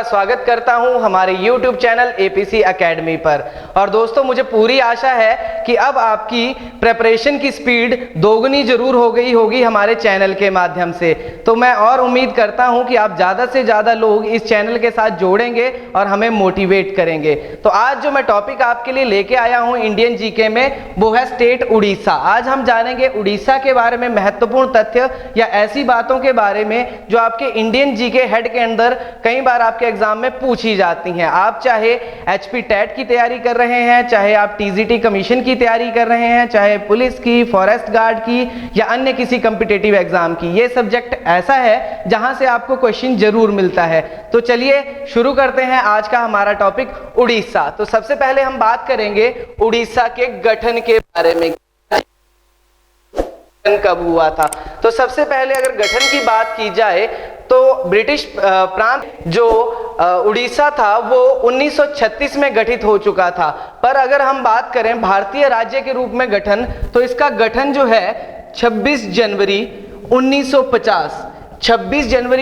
स्वागत करता हूं हमारे YouTube चैनल APC एकेडमी पर। और दोस्तों, मुझे पूरी आशा है कि अब आपकी प्रेपरेशन की स्पीड दोगुनी जरूर हो गई होगी हमारे चैनल के माध्यम से। तो मैं और उम्मीद करता हूं कि आप ज़्यादा से ज़्यादा लोग इस चैनल के साथ जोड़ेंगे और हमें मोटिवेट करेंगे। तो आज जो मैं टॉपिक आपके लिए लेके आया हूं इंडियन जीके में, वो है स्टेट उड़ीसा। आज हम जानेंगे उड़ीसा के बारे में महत्वपूर्ण तथ्य या ऐसी बातों के बारे में जो आपके इंडियन जीके हेड के अंदर कई बार आपके एग्जाम में पूछी जाती हैं। आप चाहे एचपी टेट की तैयारी कर रहे हैं, चाहे आप टीजीटी कमीशन की तैयारी कर रहे हैं, चाहे पुलिस की, फॉरेस्ट गार्ड की या अन्य किसी कॉम्पिटिटिव एग्जाम की, ये सब्जेक्ट ऐसा है जहां से आपको क्वेश्चन जरूर मिलता है। तो चलिए शुरू करते हैं आज का हमारा टॉपिक उड़ीसा। तो सबसे पहले हम बात करेंगे उड़ीसा के गठन के बारे में, कब हुआ था। तो सबसे पहले अगर गठन की बात की जाए तो ब्रिटिश प्रांत जो उड़ीसा था वो 1936 में गठित हो चुका था। पर अगर हम बात करें भारतीय राज्य के रूप में गठन, तो इसका गठन जो है 26 जनवरी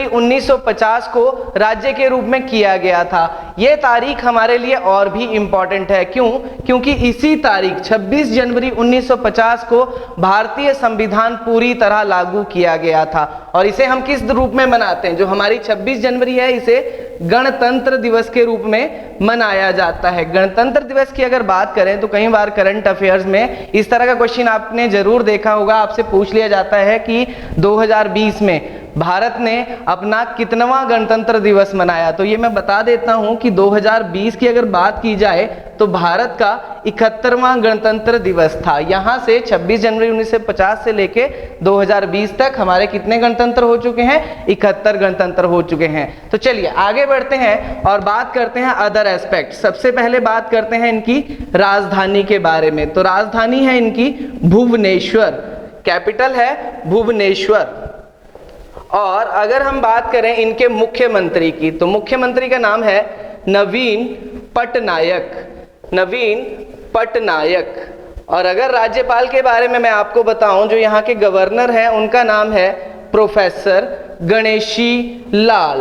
1950 को राज्य के रूप में किया गया था। यह तारीख हमारे लिए और भी इंपॉर्टेंट है। क्यों? क्योंकि इसी तारीख 26 जनवरी 1950 को भारतीय संविधान पूरी तरह लागू किया गया था। और इसे हम किस रूप में मनाते हैं? जो हमारी 26 जनवरी है, इसे गणतंत्र दिवस के रूप में मनाया जाता है। गणतंत्र दिवस की अगर बात करें तो कई बार करंट अफेयर्स में इस तरह का क्वेश्चन आपने जरूर देखा होगा। आपसे पूछ लिया जाता है कि 2020 में भारत ने अपना कितनवां गणतंत्र दिवस मनाया। तो ये मैं बता देता हूं कि 2020 की अगर बात की जाए तो भारत का 71वां गणतंत्र दिवस था। यहां से 26 जनवरी 1950 से लेके 2020 तक हमारे कितने गणतंत्र हो चुके हैं? 71 गणतंत्र हो चुके हैं। तो चलिए आगे बढ़ते हैं और बात करते हैं अदर एस्पेक्ट। सबसे पहले बात करते हैं इनकी राजधानी के बारे में। तो राजधानी है इनकी भुवनेश्वर, कैपिटल है भुवनेश्वर। और अगर हम बात करें इनके मुख्यमंत्री की, तो मुख्यमंत्री का नाम है नवीन पटनायक, नवीन पटनायक। और अगर राज्यपाल के बारे में मैं आपको बताऊं, जो यहाँ के गवर्नर हैं उनका नाम है प्रोफेसर गणेशी लाल,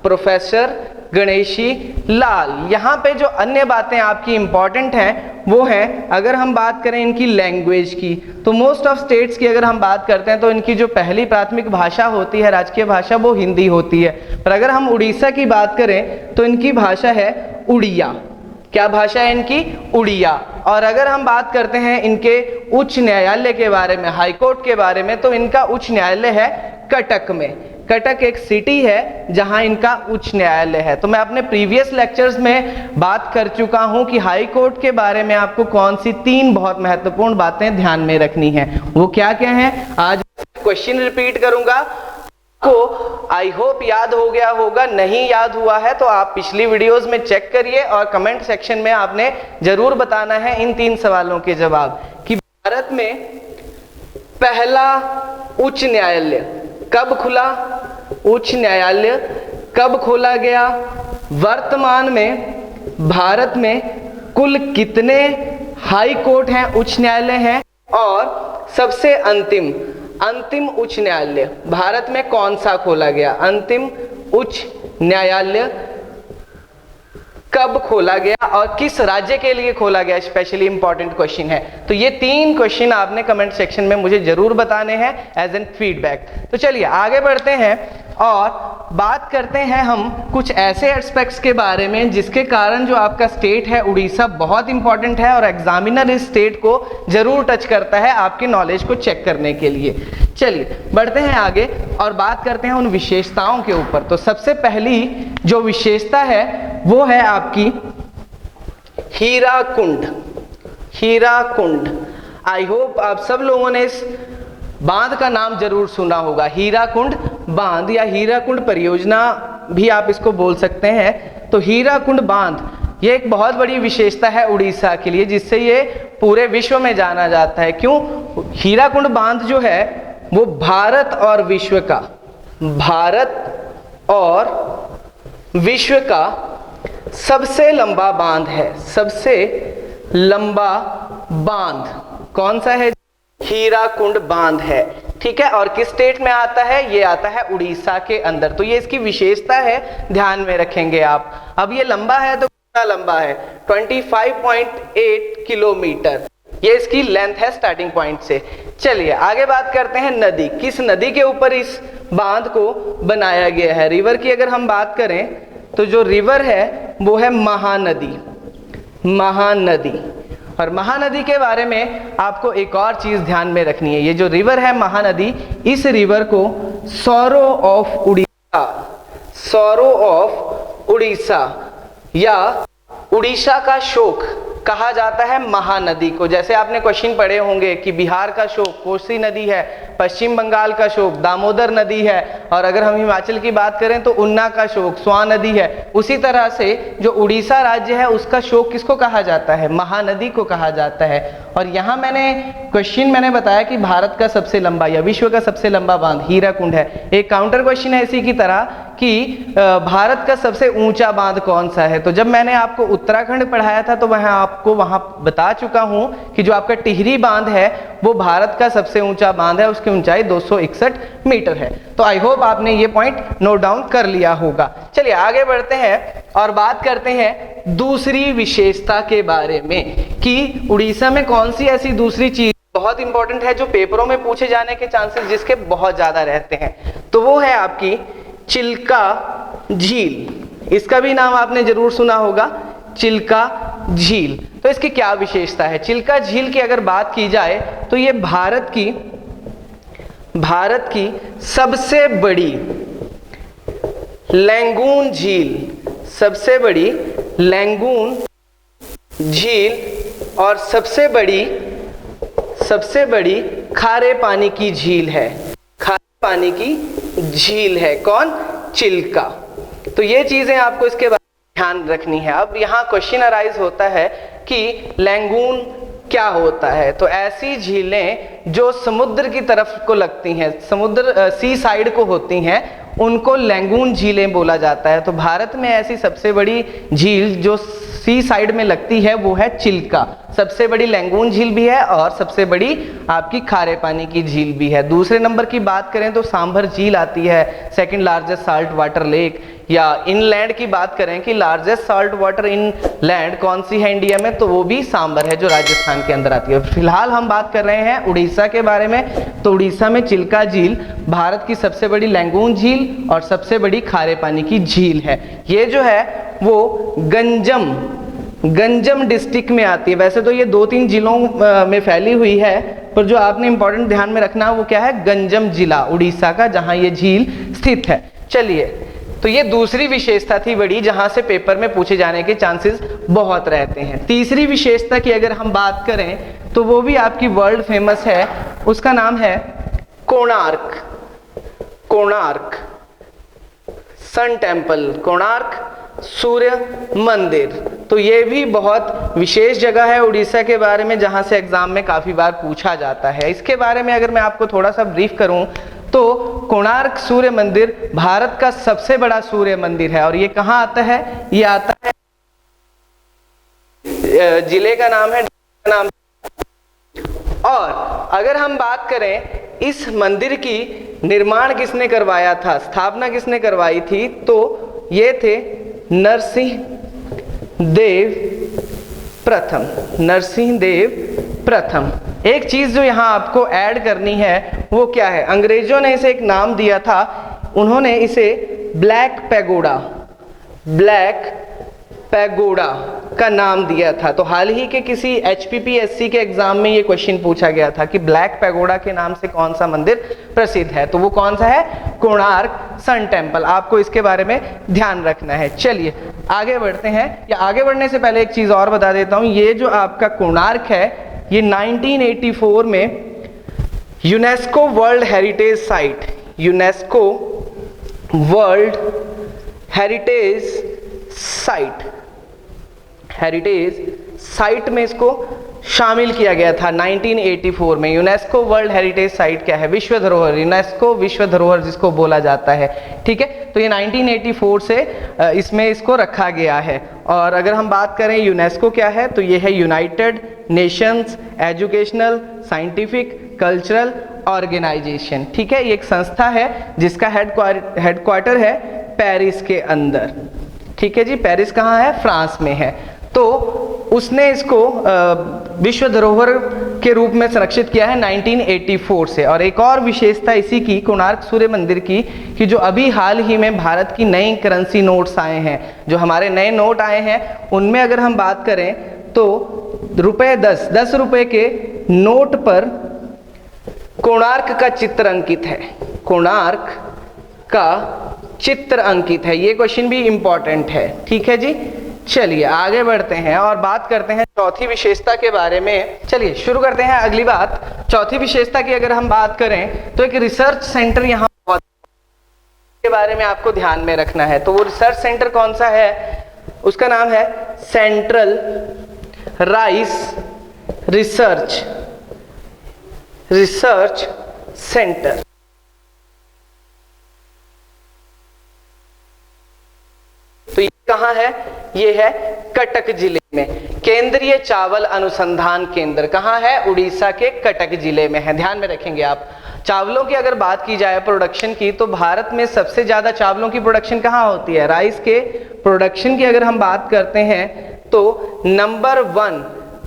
प्रोफेसर गणेशी लाल। यहाँ पे जो अन्य बातें आपकी इंपॉर्टेंट हैं वो हैं, अगर हम बात करें इनकी लैंग्वेज की, तो मोस्ट ऑफ स्टेट्स की अगर हम बात करते हैं तो इनकी जो पहली प्राथमिक भाषा होती है, राजकीय भाषा, वो हिंदी होती है। पर अगर हम उड़ीसा की बात करें तो इनकी भाषा है उड़िया। क्या भाषा है इनकी? उड़िया। और अगर हम बात करते हैं इनके उच्च न्यायालय के बारे में, हाई कोर्ट के बारे में, तो इनका उच्च न्यायालय है कटक में। कटक एक सिटी है जहां इनका उच्च न्यायालय है। तो मैं अपने प्रीवियस लेक्चर्स में बात कर चुका हूं कि हाई कोर्ट के बारे में आपको कौन सी 3 बहुत महत्वपूर्ण बातें ध्यान में रखनी हैं। वो क्या क्या हैं? आज क्वेश्चन रिपीट करूंगा, को आई होप याद हो गया होगा। नहीं याद हुआ है तो आप पिछली वीडियोस में चेक करिए और कमेंट सेक्शन में आपने जरूर बताना है इन 3 सवालों के जवाब। कि भारत में पहला उच्च न्यायालय कब खुला? उच्च न्यायालय कब खोला गया? वर्तमान में भारत में कुल कितने हाई कोर्ट हैं, उच्च न्यायालय हैं? और सबसे अंतिम उच्च न्यायालय भारत में कौन सा खोला गया? अंतिम उच्च न्यायालय कब खोला गया और किस राज्य के लिए खोला गया? स्पेशली इंपॉर्टेंट क्वेश्चन है। तो ये 3 क्वेश्चन आपने कमेंट सेक्शन में मुझे जरूर बताने हैं एज एन फीडबैक। तो चलिए आगे बढ़ते हैं और बात करते हैं हम कुछ ऐसे एस्पेक्ट्स के बारे में जिसके कारण जो आपका स्टेट है उड़ीसा बहुत इंपॉर्टेंट है और एग्जामिनर इस स्टेट को जरूर टच करता है आपकी नॉलेज को चेक करने के लिए। चलिए बढ़ते हैं आगे और बात करते हैं उन विशेषताओं के ऊपर। तो सबसे पहली जो विशेषता है वो है आपकी हीराकुंड। हीराकुंड, आई होप आप सब लोगों ने इस बांध का नाम जरूर सुना होगा। हीराकुंड बांध या हीराकुंड परियोजना भी आप इसको बोल सकते हैं। तो हीराकुंड बांध ये एक बहुत बड़ी विशेषता है उड़ीसा के लिए, जिससे ये पूरे विश्व में जाना जाता है। क्यों? हीराकुंड बांध जो है वो भारत और विश्व का सबसे लंबा बांध है। सबसे लंबा बांध कौन सा है? हीराकुंड बांध है। ठीक है, और किस स्टेट में आता है, ये आता है उड़ीसा के अंदर। तो ये इसकी विशेषता है, ध्यान में रखेंगे आप। अब ये लंबा है तो कितना लंबा है, 25.8 किलोमीटर, ये इसकी लेंथ है स्टार्टिंग पॉइंट से। चलिए आगे बात करते हैं नदी, किस नदी के ऊपर इस बांध को बनाया गया है। रिवर की अगर हम बात करें तो जो रिवर है वो है महानदी, महानदी। और महानदी के बारे में आपको एक और चीज ध्यान में रखनी है, ये जो रिवर है महानदी, इस रिवर को sorrow of Orissa, sorrow of Orissa या उड़ीसा का शोक कहा जाता है महानदी को। जैसे आपने क्वेश्चन पढ़े होंगे कि बिहार का शोक कोसी नदी है, पश्चिम बंगाल का शोक दामोदर नदी है, और अगर हम हिमाचल की बात करें तो उन्ना का शोक स्वां नदी है। उसी तरह से जो उड़ीसा राज्य है उसका शोक किसको कहा जाता है, महानदी को कहा जाता है। और यहाँ मैंने बताया कि भारत का सबसे लंबा या विश्व का सबसे लंबा बांध हीराकुंड है। एक काउंटर क्वेश्चन है इसी की तरह कि भारत का सबसे ऊंचा बांध कौन सा है। तो जब मैंने आपको उत्तराखंड पढ़ाया था तो वह आपको वहां बता चुका हूं कि जो आपका टिहरी बांध है वो भारत का सबसे ऊंचा बांध है, उसकी ऊंचाई 261 मीटर है। तो आई होप आपने ये पॉइंट नोट डाउन कर लिया होगा। चलिए आगे बढ़ते हैं और बात करते हैं दूसरी विशेषता के बारे में कि उड़ीसा में कौन सी ऐसी दूसरी चीज बहुत इंपॉर्टेंट है जो पेपरों में पूछे जाने के चांसेस जिसके बहुत ज्यादा रहते हैं। तो वो है आपकी चिल्का झील। इसका भी नाम आपने जरूर सुना होगा, चिल्का झील। तो इसकी क्या विशेषता है, चिल्का झील की अगर बात की जाए तो ये भारत की सबसे बड़ी लैंगून झील, सबसे बड़ी लैंगून झील और सबसे बड़ी खारे पानी की झील है, खारे पानी की झील है कौन, चिल्का। तो ये चीजें आपको इसके बारे में ध्यान रखनी है। अब यहाँ क्वेश्चन अराइज होता है कि लैंगून क्या होता है। तो ऐसी झीलें जो समुद्र की तरफ को लगती हैं, समुद्र सी साइड को होती हैं, उनको लैंगून झीलें बोला जाता है। तो भारत में ऐसी सबसे बड़ी झील जो सी साइड में लगती है वो है चिल्का। सबसे बड़ी लैंगून झील भी है और सबसे बड़ी आपकी खारे पानी की झील भी है। दूसरे नंबर की बात करें तो सांभर झील आती है, second largest salt water lake. या इनलैंड की बात करें कि लार्जेस्ट साल्ट वाटर इनलैंड कौन सी है इंडिया में, तो वो भी सांभर है जो राजस्थान के अंदर आती है। फिलहाल हम बात कर रहे हैं उड़ीसा के बारे में। तो उड़ीसा में चिल्का झील भारत की सबसे बड़ी लैंगून झील और सबसे बड़ी खारे पानी की झील है। ये जो है वो गंजम डिस्ट्रिक्ट में आती है। वैसे तो ये 2-3 जिलों में फैली हुई है, पर जो आपने इंपॉर्टेंट ध्यान में रखना है वो क्या है, गंजम जिला उड़ीसा का, जहां ये झील स्थित है। चलिए, तो ये दूसरी विशेषता थी बड़ी, जहां से पेपर में पूछे जाने के चांसेस बहुत रहते हैं। तीसरी विशेषता की अगर हम बात करें तो वो भी आपकी वर्ल्ड फेमस है, उसका नाम है कोणार्क, कोणार्क सन टेम्पल, कोणार्क सूर्य मंदिर। तो ये भी बहुत विशेष जगह है उड़ीसा के बारे में, जहां से एग्जाम में काफी बार पूछा जाता है। इसके बारे में अगर मैं आपको थोड़ा सा ब्रीफ करूं तो कोणार्क सूर्य मंदिर भारत का सबसे बड़ा सूर्य मंदिर है। और ये कहाँ आता है, ये आता है, जिले का नाम है नाम। और अगर हम बात करें इस मंदिर की निर्माण किसने करवाया था, स्थापना किसने करवाई थी, तो ये थे नरसिंह देव प्रथम, नरसिंह देव प्रथम। एक चीज जो यहाँ आपको ऐड करनी है वो क्या है, अंग्रेजों ने इसे एक नाम दिया था, उन्होंने इसे ब्लैक पैगोडा, ब्लैक पैगोडा का नाम दिया था। तो हाल ही के किसी HPPSC के एग्जाम में ये क्वेश्चन पूछा गया था कि ब्लैक पैगोडा के नाम से कौन सा मंदिर प्रसिद्ध है, तो वो कौन सा है, कोणार्क सन टेम्पल। आपको इसके बारे में ध्यान रखना है। चलिए आगे बढ़ते हैं, या आगे बढ़ने से पहले एक चीज और बता देता हूं, ये जो आपका कोणार्क है ये 1984 में UNESCO world heritage site, UNESCO world heritage site, heritage site में इसको शामिल किया गया था 1984 में। यूनेस्को वर्ल्ड हेरिटेज साइट क्या है, विश्व धरोहर, यूनेस्को विश्व धरोहर जिसको बोला जाता है, ठीक है। तो ये 1984 से इसमें इसको रखा गया है। और अगर हम बात करें यूनेस्को क्या है, तो ये है United Nations Educational, Scientific, Cultural Organisation. ठीक है, ये एक संस्था है जिसका हेडक्वार्टर है पेरिस के अंदर। ठीक है जी, पेरिस कहाँ है? फ्रांस में है। तो उसने इसको विश्व धरोहर के रूप में संरक्षित किया है 1984 से। और एक और विशेषता इसी की, कोणार्क सूर्य मंदिर की, कि जो अभी हाल ही में भारत की नई करेंसी नोट्स आए हैं, जो हमारे नए नोट आए हैं, उनमें अगर हम बात करें तो रुपए 10 रुपए के नोट पर कोणार्क का चित्र अंकित है। कोणार्क का चित्र अंकित है। ये क्वेश्चन भी इंपॉर्टेंट है। ठीक है जी, चलिए आगे बढ़ते हैं और बात करते हैं चौथी विशेषता के बारे में। चलिए शुरू करते हैं अगली बात। चौथी विशेषता की अगर हम बात करें तो एक रिसर्च सेंटर यहाँ के बारे में आपको ध्यान में रखना है। तो वो रिसर्च सेंटर कौन सा है? उसका नाम है सेंट्रल राइस रिसर्च सेंटर। तो ये कहाँ है? ये है कटक जिले में। केंद्रीय चावल अनुसंधान केंद्र कहाँ है? उड़ीसा के कटक जिले में है। ध्यान में रखेंगे आप। चावलों की अगर बात की जाए प्रोडक्शन की, तो भारत में सबसे ज्यादा चावलों की प्रोडक्शन कहाँ होती है? राइस के प्रोडक्शन की अगर हम बात करते हैं तो नंबर 1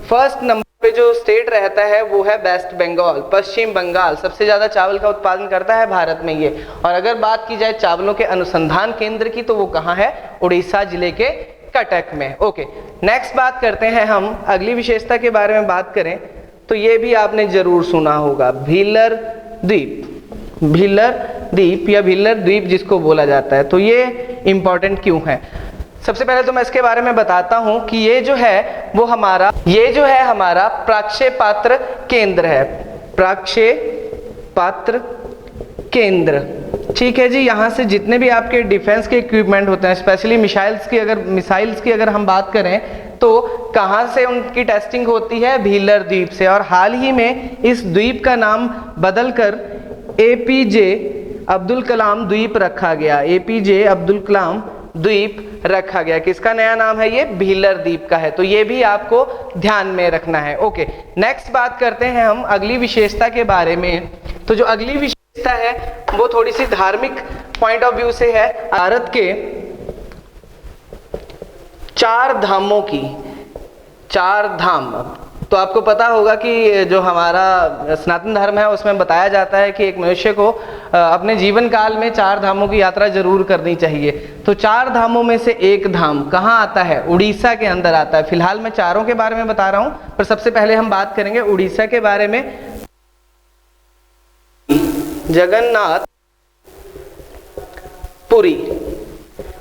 फर्स्ट नंबर पे जो स्टेट रहता है वो है वेस्ट बंगाल, पश्चिम बंगाल। सबसे ज्यादा चावल का उत्पादन करता है भारत में ये। और अगर बात की जाए चावलों के अनुसंधान केंद्र की, तो वो कहाँ है? उड़ीसा जिले के कटक में। ओके, नेक्स्ट बात करते हैं हम अगली विशेषता के बारे में बात करें तो ये भी आपने जरूर सुना होगा, भीलर द्वीप। भीलर द्वीप या भीलर द्वीप जिसको बोला जाता है। तो ये इंपॉर्टेंट क्यों है? सबसे पहले तो मैं इसके बारे में बताता हूं कि ये जो है हमारा प्रक्षेपात्र केंद्र है। प्रक्षेपात्र केंद्र। ठीक है जी, यहाँ से जितने भी आपके डिफेंस के इक्विपमेंट होते हैं, स्पेशली मिसाइल्स की अगर हम बात करें तो कहाँ से उनकी टेस्टिंग होती है? भीलर द्वीप से। और हाल ही में इस द्वीप का नाम बदलकर APJ अब्दुल कलाम द्वीप रखा गया। APJ अब्दुल कलाम द्वीप रखा गया। किसका नया नाम है? ये भीलर द्वीप का है। तो ये भी आपको ध्यान में रखना है। ओके, नेक्स्ट बात करते हैं हम अगली विशेषता के बारे में। तो जो अगली विशेषता है वो थोड़ी सी धार्मिक पॉइंट ऑफ व्यू से है। भारत के 4 धामों की 4 धाम। तो आपको पता होगा कि जो हमारा सनातन धर्म है उसमें बताया जाता है कि एक मनुष्य को अपने जीवन काल में 4 धामों की यात्रा जरूर करनी चाहिए। तो 4 धामों में से एक धाम कहाँ आता है? उड़ीसा के अंदर आता है। फिलहाल मैं चारों के बारे में बता रहा हूं, पर सबसे पहले हम बात करेंगे उड़ीसा के बारे में।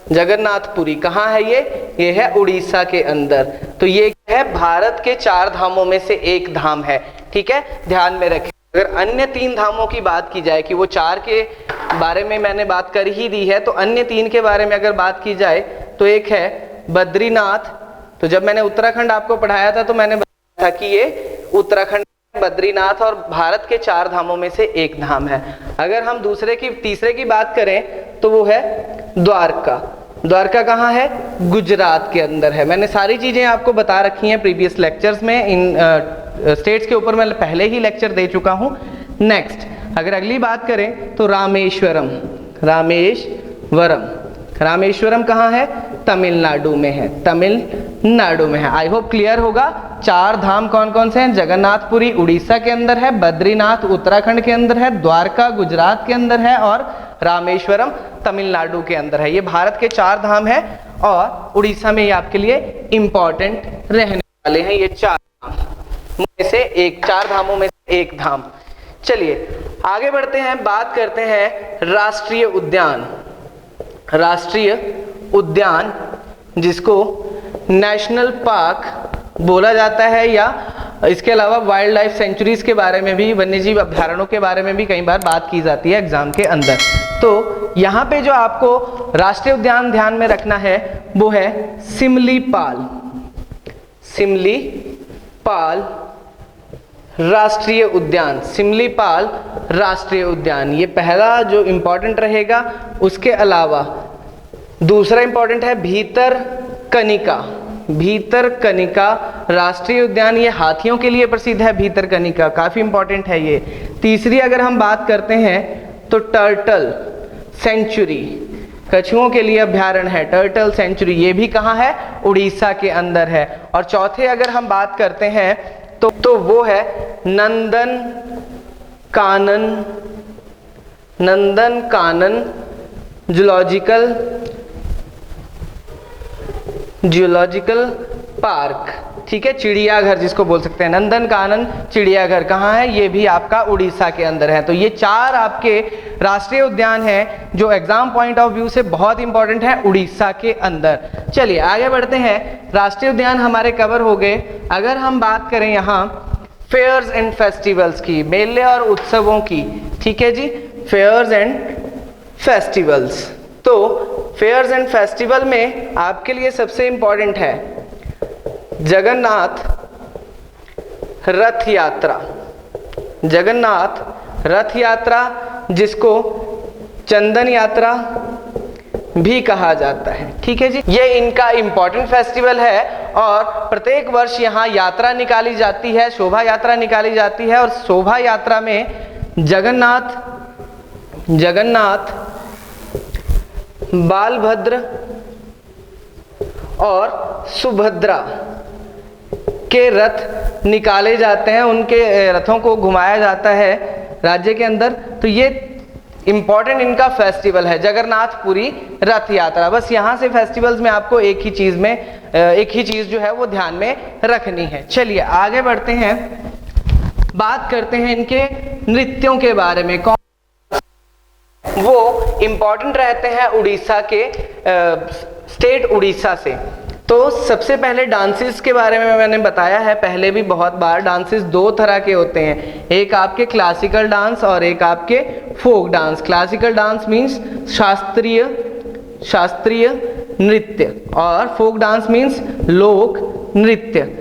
जगन्नाथपुरी कहाँ है? ये है उड़ीसा के अंदर। तो ये है भारत के 4 धामों में से एक धाम है। ठीक है, ध्यान में रखें। अगर अन्य 3 धामों की बात की जाए, कि वो 4 के बारे में मैंने बात कर ही दी है, तो अन्य 3 के बारे में अगर बात की जाए तो एक है बद्रीनाथ। तो जब मैंने उत्तराखंड आपको पढ़ाया था तो मैंने बताया था कि ये उत्तराखंड, बद्रीनाथ और भारत के 4 धामों में से एक धाम है। अगर हम तीसरे की बात करें तो वो है द्वारका। द्वारका कहाँ है? गुजरात के अंदर है। मैंने सारी चीजें आपको बता रखी हैं प्रीवियस लेक्चर्स में। इन स्टेट्स के ऊपर मैं पहले ही लेक्चर दे चुका हूं। नेक्स्ट अगर अगली बात करें तो रामेश्वरम कहाँ है? तमिलनाडु में है। तमिलनाडु में है। आई होप क्लियर होगा। 4 धाम कौन कौन से हैं? जगन्नाथपुरी उड़ीसा के अंदर है, बद्रीनाथ उत्तराखंड के अंदर है, द्वारका गुजरात के अंदर है और रामेश्वरम तमिलनाडु के अंदर है। ये भारत के 4 धाम है और उड़ीसा में ये आपके लिए इंपॉर्टेंट रहने वाले हैं। ये 4 धामों में से एक धाम। चलिए आगे बढ़ते हैं, बात करते हैं राष्ट्रीय उद्यान जिसको नेशनल पार्क बोला जाता है, या इसके अलावा वाइल्ड लाइफ सेंचुरीज के बारे में भी, वन्यजीव अभ्यारण्यों के बारे में भी कई बार बात की जाती है एग्जाम के अंदर। तो यहाँ पे जो आपको राष्ट्रीय उद्यान ध्यान में रखना है वो है सिमलीपाल राष्ट्रीय उद्यान। सिमलीपाल राष्ट्रीय उद्यान, ये पहला जो इंपॉर्टेंट रहेगा। उसके अलावा दूसरा इंपॉर्टेंट है भीतरकनिका भीतरकनिका राष्ट्रीय उद्यान, ये हाथियों के लिए प्रसिद्ध है भीतरकनिका, काफी इंपॉर्टेंट है ये। तीसरी अगर हम बात करते हैं तो टर्टल सेंचुरी, कछुओं के लिए अभ्यारण्य है टर्टल सेंचुरी, ये भी कहाँ है, उड़ीसा के अंदर है। और चौथे अगर हम बात करते हैं तो वो है नंदन कानन जूलॉजिकल पार्क, ठीक है, चिड़ियाघर जिसको बोल सकते हैं, नंदन कानन चिड़ियाघर कहाँ है, ये भी आपका उड़ीसा के अंदर है। तो ये 4 आपके राष्ट्रीय उद्यान हैं जो एग्जाम पॉइंट ऑफ व्यू से बहुत इंपॉर्टेंट है उड़ीसा के अंदर। चलिए आगे बढ़ते हैं, राष्ट्रीय उद्यान हमारे कवर हो गए। अगर हम बात करें यहाँ फेयर्स एंड फेस्टिवल्स की, मेले और उत्सवों की, ठीक है जी, फेयर्स एंड फेस्टिवल्स, तो फेयर्स एंड फेस्टिवल में आपके लिए सबसे इंपॉर्टेंट है जगन्नाथ रथ यात्रा, जगन्नाथ रथ यात्रा जिसको चंदन यात्रा भी कहा जाता है, ठीक है जी। ये इनका इंपॉर्टेंट फेस्टिवल है और प्रत्येक वर्ष यहाँ यात्रा निकाली जाती है, शोभा यात्रा निकाली जाती है और शोभा यात्रा में जगन्नाथ बालभद्र और सुभद्रा के रथ निकाले जाते हैं, उनके रथों को घुमाया जाता है राज्य के अंदर। तो ये इंपॉर्टेंट इनका फेस्टिवल है जगन्नाथपुरी रथ यात्रा। बस यहाँ से फेस्टिवल्स में आपको एक ही चीज जो है वो ध्यान में रखनी है। चलिए आगे बढ़ते हैं, बात करते हैं इनके नृत्यों के बारे में। कौन वो इंपॉर्टेंट रहते हैं उड़ीसा के स्टेट उड़ीसा से। तो सबसे पहले डांसेस के बारे में मैंने बताया है पहले भी बहुत बार, डांसेस 2 तरह के होते हैं, एक आपके क्लासिकल डांस और एक आपके folk dance. Classical dance means शास्त्रीय नृत्य और फोक डांस मीन्स लोक नृत्य।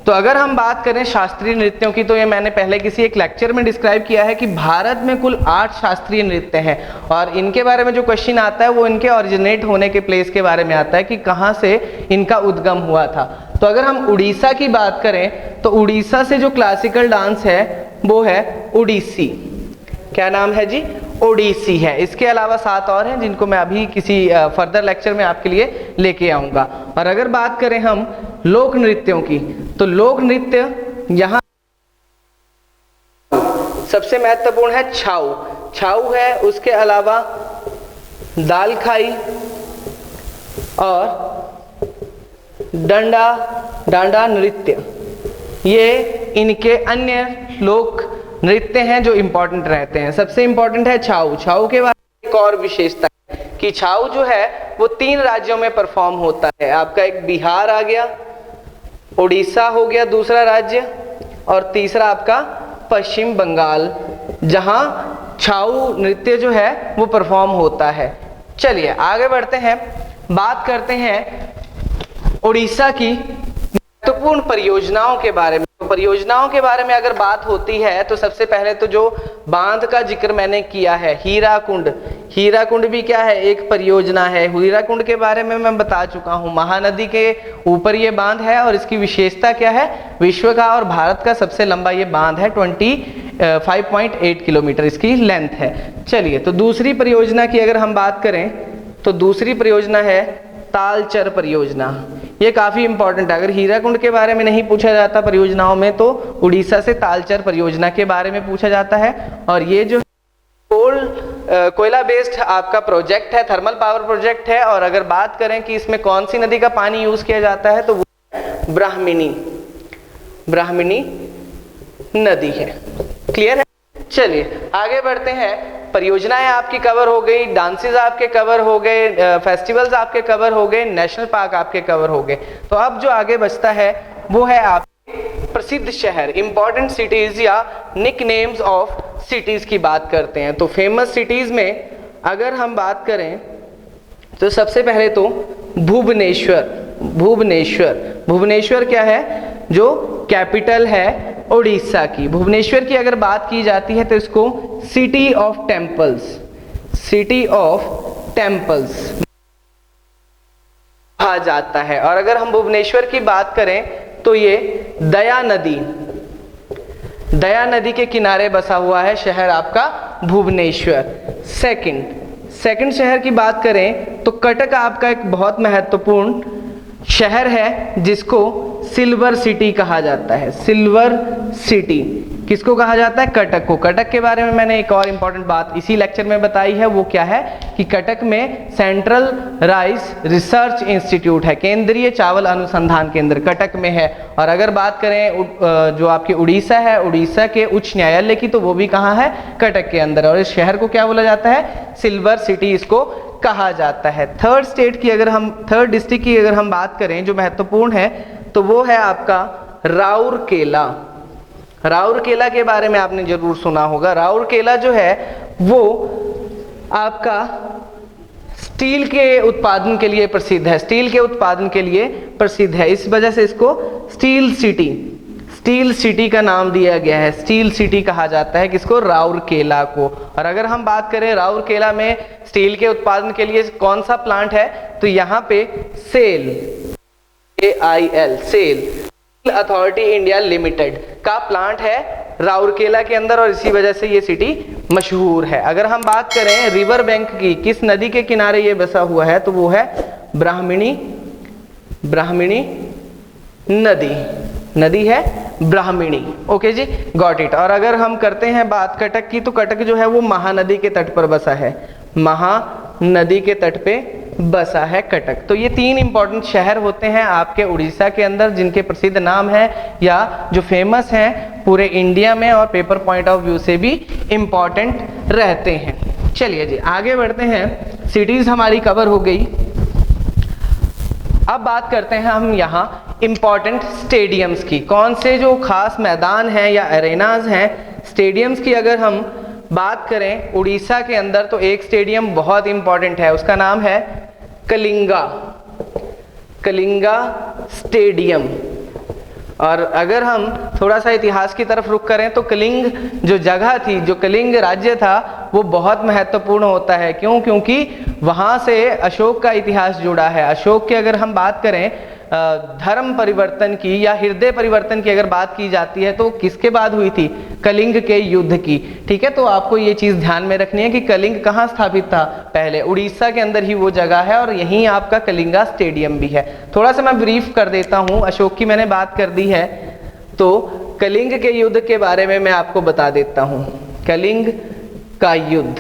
तो अगर हम बात करें शास्त्रीय नृत्यों की, तो ये मैंने पहले किसी एक लेक्चर में डिस्क्राइब किया है कि भारत में कुल 8 शास्त्रीय नृत्य हैं और इनके बारे में जो क्वेश्चन आता है वो इनके ओरिजिनेट होने के प्लेस के बारे में आता है कि कहाँ से इनका उद्गम हुआ था। तो अगर हम उड़ीसा की बात करें तो उड़ीसा से जो क्लासिकल डांस है वो है ओडिसी। क्या नाम है जी? ओडिसी है। इसके अलावा 7 और हैं जिनको मैं अभी किसी फर्दर लेक्चर में आपके लिए लेके आऊँगा। और अगर बात करें हम लोक नृत्यों की, तो लोक नृत्य यहाँ सबसे महत्वपूर्ण है छाऊ है, उसके अलावा दाल खाई और डांडा नृत्य, ये इनके अन्य लोक नृत्य हैं जो इंपॉर्टेंट रहते हैं। सबसे इंपॉर्टेंट है छाऊ के बारे में एक और विशेषता है कि छाऊ जो है वो 3 राज्यों में परफॉर्म होता है। आपका एक बिहार आ गया, उड़ीसा हो गया दूसरा राज्य, और तीसरा आपका पश्चिम बंगाल, जहां छाऊ नृत्य जो है वो परफॉर्म होता है। चलिए आगे बढ़ते हैं, बात करते हैं उड़ीसा की महत्वपूर्ण परियोजनाओं के बारे में। तो परियोजनाओं के बारे में अगर बात होती है तो सबसे पहले तो जो बांध का जिक्र मैंने किया है, हीराकुंड भी क्या है? एक परियोजना है। हीराकुंड के बारे में मैं बता चुका हूँ, महानदी के ऊपर ये बांध है और इसकी विशेषता क्या है? विश्व का और भारत का सबसे लंबा ये बांध है, 25.8 किलोमीटर इसकी लेंथ है। चलिए, तो दूसरी परियोजना की अगर हम बात करें तो दूसरी परियोजना है तालचर परियोजना। ये काफी इंपॉर्टेंट है। अगर हीराकुंड के बारे में नहीं पूछा जाता परियोजनाओं में तो उड़ीसा से तालचर परियोजना के बारे में पूछा जाता है। और ये जो कोयला बेस्ड आपका प्रोजेक्ट है, थर्मल पावर प्रोजेक्ट है। और अगर बात करें कि इसमें कौन सी नदी का पानी यूज किया जाता है तो वो ब्राह्मणी नदी है। क्लियर है? चलिए आगे बढ़ते हैं। परियोजनाएं आपकी कवर हो गई, डांसेस आपके कवर हो गए, फेस्टिवल्स आपके कवर हो गए, नेशनल पार्क आपके कवर हो गए। तो अब जो आगे बचता है वो है आपके प्रसिद्ध शहर, इंपॉर्टेंट सिटीज या निक नेम्स ऑफ सिटीज की बात करते हैं। तो फेमस सिटीज में अगर हम बात करें तो सबसे पहले तो भुवनेश्वर क्या है? जो कैपिटल है उड़ीसा की। भुवनेश्वर की अगर बात की जाती है तो इसको सिटी ऑफ टेम्पल्स कहा जाता है। और अगर हम भुवनेश्वर की बात करें तो ये दया नदी के किनारे बसा हुआ है शहर आपका भुवनेश्वर। सेकंड शहर की बात करें तो कटक आपका एक बहुत महत्वपूर्ण शहर है जिसको सिल्वर सिटी कहा जाता है। सिल्वर सिटी किसको कहा जाता है? कटक को। कटक के बारे में मैंने एक और इम्पॉर्टेंट बात इसी लेक्चर में बताई है, वो क्या है कि कटक में सेंट्रल राइस रिसर्च इंस्टीट्यूट है, केंद्रीय चावल अनुसंधान केंद्र कटक में है। और अगर बात करें जो आपके उड़ीसा है, उड़ीसा के उच्च न्यायालय की, तो वो भी कहाँ है? कटक के अंदर। और इस शहर को क्या बोला जाता है? सिल्वर सिटी इसको कहा जाता है। थर्ड डिस्ट्रिक्ट की अगर हम बात करें जो महत्वपूर्ण है, तो वो है आपका राउरकेला। राउरकेला के बारे में आपने जरूर सुना होगा। राउरकेला जो है वो आपका स्टील के उत्पादन के लिए प्रसिद्ध है, स्टील के उत्पादन के लिए प्रसिद्ध है। इस वजह से इसको स्टील सिटी का नाम दिया गया है। स्टील सिटी कहा जाता है किसको? राउरकेला को। और अगर हम बात करें राउरकेला में स्टील के उत्पादन के लिए कौन सा प्लांट है, तो यहाँ पे सेल अथॉरिटी इंडिया लिमिटेड का प्लांट है राउरकेला के अंदर, और इसी वजह से ये सिटी मशहूर है। अगर हम बात करें रिवर बैंक की, किस नदी के किनारे ये बसा हुआ है, तो वो है ब्राह्मणी नदी है ब्राह्मणी। ओके जी, गॉट इट। और अगर हम करते हैं बात कटक की, तो कटक जो है वो महानदी के तट पर बसा है, महानदी के तट पे बसा है कटक। तो ये 3 इंपॉर्टेंट शहर होते हैं आपके उड़ीसा के अंदर जिनके प्रसिद्ध नाम है या जो फेमस हैं पूरे इंडिया में और पेपर पॉइंट ऑफ व्यू से भी इंपॉर्टेंट रहते हैं। चलिए जी आगे बढ़ते हैं। सिटीज हमारी कवर हो गई। अब बात करते हैं हम यहाँ इंपॉर्टेंट स्टेडियम्स की। कौन से जो खास मैदान हैं या अरेनाज हैं स्टेडियम्स की अगर हम बात करें उड़ीसा के अंदर, तो एक स्टेडियम बहुत इंपॉर्टेंट है, उसका नाम है कलिंगा स्टेडियम। और अगर हम थोड़ा सा इतिहास की तरफ रुख करें तो कलिंग जो जगह थी, जो कलिंग राज्य था, वो बहुत महत्वपूर्ण होता है। क्यों? क्योंकि वहाँ से अशोक का इतिहास जुड़ा है। अशोक की अगर हम बात करें धर्म परिवर्तन की या हृदय परिवर्तन की अगर बात की जाती है तो किसके बाद हुई थी? कलिंग के युद्ध की। ठीक है, तो आपको ये चीज़ ध्यान में रखनी है कि कलिंग कहाँ स्थापित था? पहले उड़ीसा के अंदर ही वो जगह है और यहीं आपका कलिंगा स्टेडियम भी है। थोड़ा सा मैं ब्रीफ कर देता हूँ, अशोक की मैंने बात कर दी है, तो कलिंग के युद्ध के बारे में मैं आपको बता देता हूँ। कलिंग का युद्ध,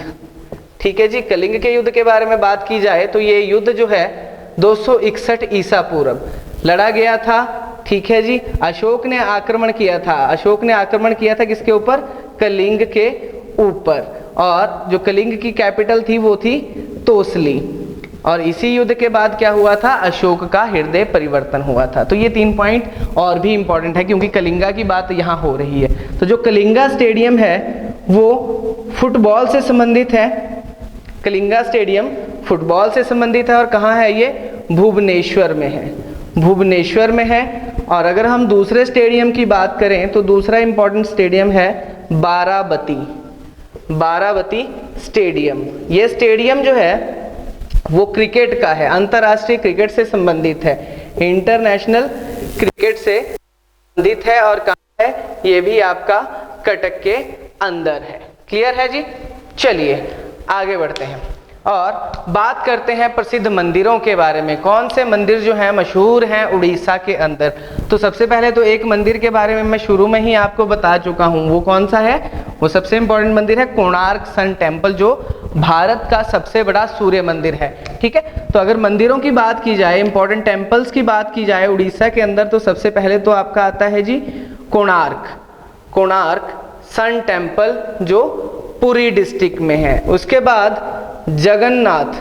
ठीक है जी, कलिंग के युद्ध के बारे में बात की जाए तो ये युद्ध जो है 261 ईसा पूर्व लड़ा गया था। ठीक है जी, अशोक ने आक्रमण किया था किसके ऊपर? कलिंग के ऊपर। और जो कलिंग की कैपिटल थी वो थी तोसली। और इसी युद्ध के बाद क्या हुआ था? अशोक का हृदय परिवर्तन हुआ था। तो ये 3 पॉइंट और भी इंपॉर्टेंट है क्योंकि कलिंगा की बात यहाँ हो रही है। तो जो कलिंगा स्टेडियम है वो फुटबॉल से संबंधित है। कलिंगा स्टेडियम फुटबॉल से संबंधित है और कहाँ है ये? भुवनेश्वर में है। और अगर हम दूसरे स्टेडियम की बात करें तो दूसरा इंपॉर्टेंट स्टेडियम है बाराबती स्टेडियम। ये स्टेडियम जो है वो क्रिकेट का है, अंतर्राष्ट्रीय क्रिकेट से संबंधित है, इंटरनेशनल क्रिकेट से संबंधित है। और कहाँ है? ये भी आपका कटक के अंदर है। क्लियर है जी? चलिए आगे बढ़ते हैं और बात करते हैं प्रसिद्ध मंदिरों के बारे में। कौन से मंदिर जो हैं मशहूर हैं उड़ीसा के अंदर? तो सबसे पहले तो एक मंदिर के बारे में मैं शुरू में ही आपको बता चुका हूँ। वो कौन सा है? वो सबसे इंपॉर्टेंट मंदिर है कोणार्क सन टेम्पल, जो भारत का सबसे बड़ा सूर्य मंदिर है। ठीक है, तो अगर मंदिरों की बात की जाए, इंपॉर्टेंट टेम्पल्स की बात की जाए उड़ीसा के अंदर, तो सबसे पहले तो आपका आता है जी कोणार्क सन टेम्पल जो पुरी डिस्ट्रिक्ट में है। उसके बाद जगन्नाथ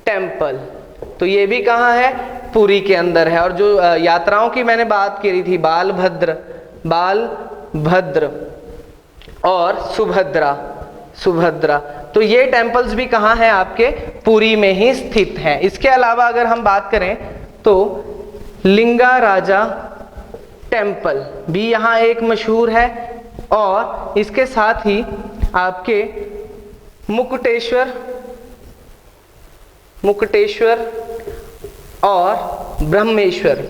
टेम्पल, तो ये भी कहाँ है? पुरी के अंदर है। और जो यात्राओं की मैंने बात की थी, बालभद्र और सुभद्रा, तो ये टेम्पल्स भी कहाँ हैं? आपके पुरी में ही स्थित हैं। इसके अलावा अगर हम बात करें तो लिंगाराजा टेम्पल भी यहाँ एक मशहूर है। और इसके साथ ही आपके मुकुटेश्वर और ब्रह्मेश्वर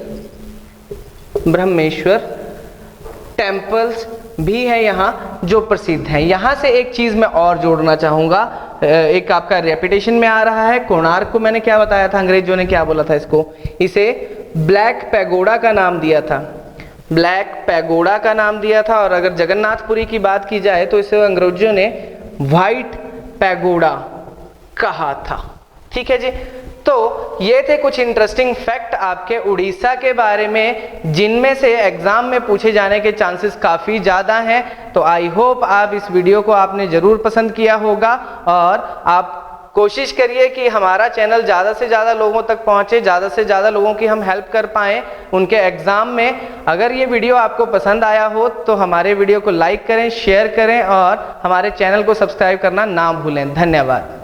टेम्पल्स भी है यहाँ जो प्रसिद्ध हैं। यहाँ से एक चीज मैं और जोड़ना चाहूंगा, एक आपका रेपिटेशन में आ रहा है। कोणार्क को मैंने क्या बताया था, अंग्रेजों ने क्या बोला था इसको, इसे ब्लैक पैगोडा का नाम दिया था, ब्लैक पैगोडा का नाम दिया था। और अगर जगन्नाथपुरी की बात की जाए तो इसे अंग्रेजों ने व्हाइट पैगोडा कहा था। ठीक है जी। तो ये थे कुछ इंटरेस्टिंग फैक्ट आपके उड़ीसा के बारे में, जिनमें से एग्जाम में पूछे जाने के चांसेस काफ़ी ज़्यादा हैं। तो आई होप आप इस वीडियो को आपने ज़रूर पसंद किया होगा और आप कोशिश करिए कि हमारा चैनल ज़्यादा से ज़्यादा लोगों तक पहुँचे, ज़्यादा से ज़्यादा लोगों की हम हेल्प कर पाएँ उनके एग्ज़ाम में। अगर ये वीडियो आपको पसंद आया हो तो हमारे वीडियो को लाइक करें, शेयर करें और हमारे चैनल को सब्सक्राइब करना ना भूलें। धन्यवाद।